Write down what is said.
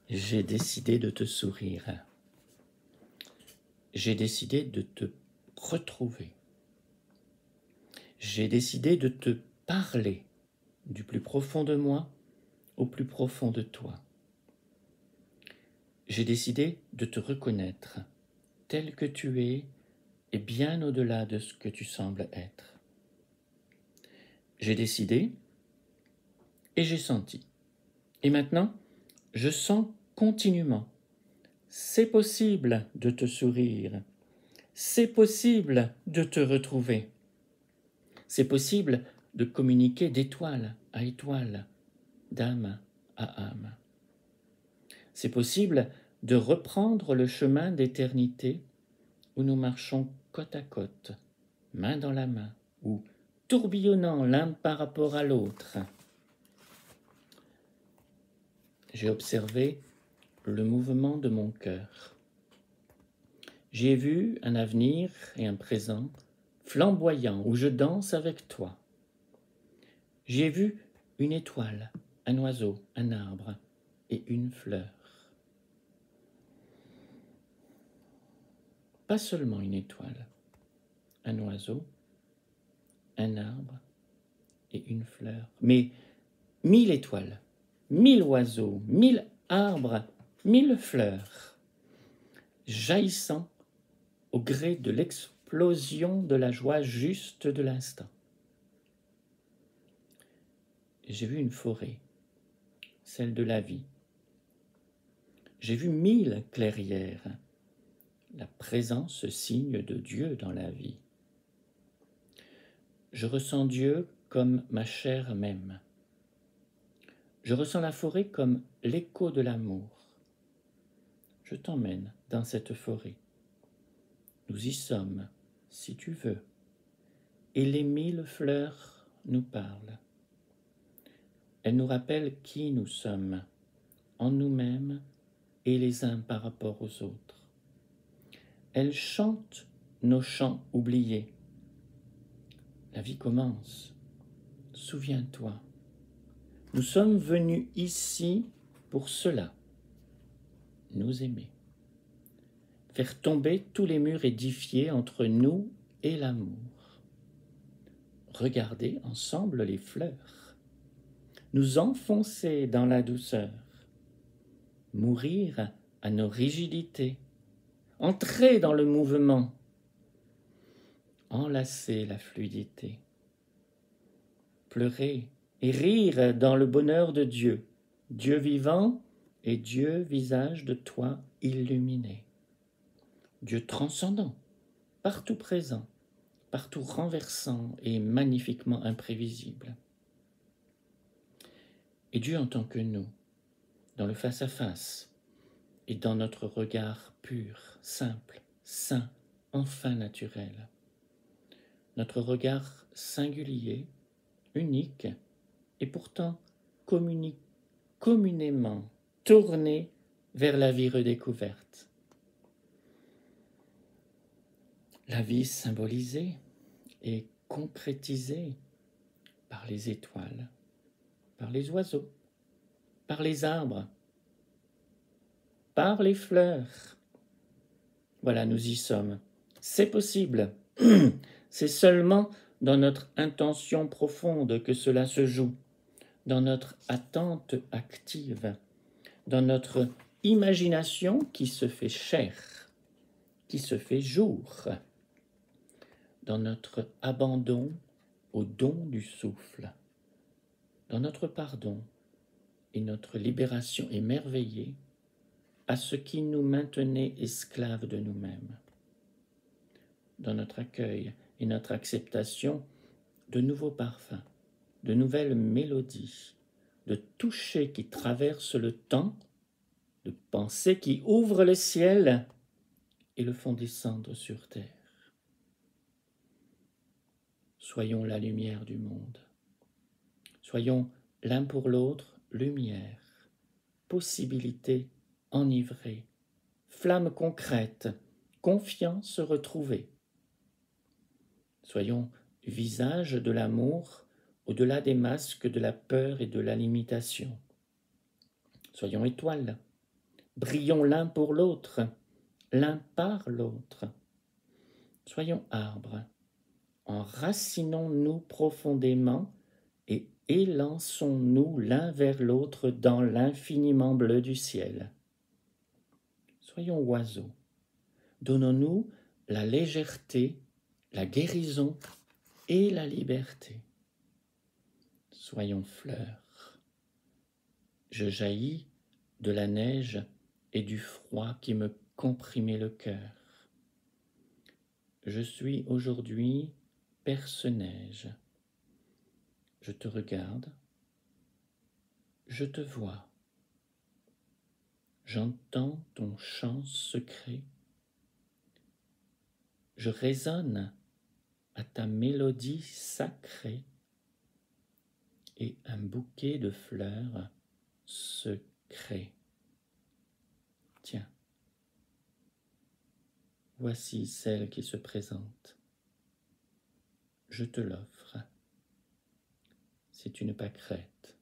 J'ai décidé de te sourire. J'ai décidé de te retrouver. J'ai décidé de te parler du plus profond de moi au plus profond de toi. J'ai décidé de te reconnaître tel que tu es et bien au-delà de ce que tu sembles être. J'ai décidé et j'ai senti. Et maintenant, je sens continuellement. C'est possible de te sourire. C'est possible de te retrouver. C'est possible de communiquer d'étoile à étoile, d'âme à âme. C'est possible de reprendre le chemin d'éternité où nous marchons côte à côte, main dans la main, ou tourbillonnant l'un par rapport à l'autre. J'ai observé le mouvement de mon cœur. J'ai vu un avenir et un présent flamboyant où je danse avec toi. J'ai vu une étoile, un oiseau, un arbre et une fleur. Pas seulement une étoile, un oiseau, un arbre et une fleur, mais 1000 étoiles, 1000 oiseaux, 1000 arbres, 1000 fleurs, jaillissant au gré de l'explosion de la joie juste de l'instant. J'ai vu une forêt, celle de la vie. J'ai vu 1000 clairières, la présence signe de Dieu dans la vie. Je ressens Dieu comme ma chair même. Je ressens la forêt comme l'écho de l'amour. Je t'emmène dans cette forêt. Nous y sommes, si tu veux, et les 1000 fleurs nous parlent. Elles nous rappellent qui nous sommes, en nous-mêmes et les uns par rapport aux autres. Elles chantent nos chants oubliés. La vie commence. Souviens-toi. Nous sommes venus ici pour cela, nous aimer. Faire tomber tous les murs édifiés entre nous et l'amour. Regarder ensemble les fleurs. Nous enfoncer dans la douceur. Mourir à nos rigidités. Entrer dans le mouvement. Enlacer la fluidité. Pleurer et rire dans le bonheur de Dieu. Dieu vivant et Dieu visage de toi illuminé. Dieu transcendant, partout présent, partout renversant et magnifiquement imprévisible. Et Dieu en tant que nous, dans le face-à-face et dans notre regard pur, simple, sain, enfin naturel. Notre regard singulier, unique et pourtant communément tourné vers la vie redécouverte. La vie symbolisée et concrétisée par les étoiles, par les oiseaux, par les arbres, par les fleurs. Voilà, nous y sommes. C'est possible. C'est seulement dans notre intention profonde que cela se joue, dans notre attente active, dans notre imagination qui se fait chair, qui se fait jour, dans notre abandon au don du souffle, dans notre pardon et notre libération émerveillée à ce qui nous maintenait esclaves de nous-mêmes, dans notre accueil et notre acceptation de nouveaux parfums, de nouvelles mélodies, de toucher qui traversent le temps, de pensées qui ouvrent le ciel et le font descendre sur terre. Soyons la lumière du monde. Soyons l'un pour l'autre lumière, possibilité enivrée, flamme concrète, confiance retrouvée. Soyons visage de l'amour au-delà des masques de la peur et de la limitation. Soyons étoiles, brillons l'un pour l'autre, l'un par l'autre. Soyons arbres, enracinons-nous profondément et élançons-nous l'un vers l'autre dans l'infiniment bleu du ciel. Soyons oiseaux, donnons-nous la légèreté, la guérison et la liberté. Soyons fleurs. Je jaillis de la neige et du froid qui me comprimait le cœur. Je suis aujourd'hui perce-neige. Je te regarde, je te vois. J'entends ton chant secret. Je résonne à ta mélodie sacrée et un bouquet de fleurs se crée. Tiens, voici celle qui se présente. Je te l'offre. C'est une pâquerette.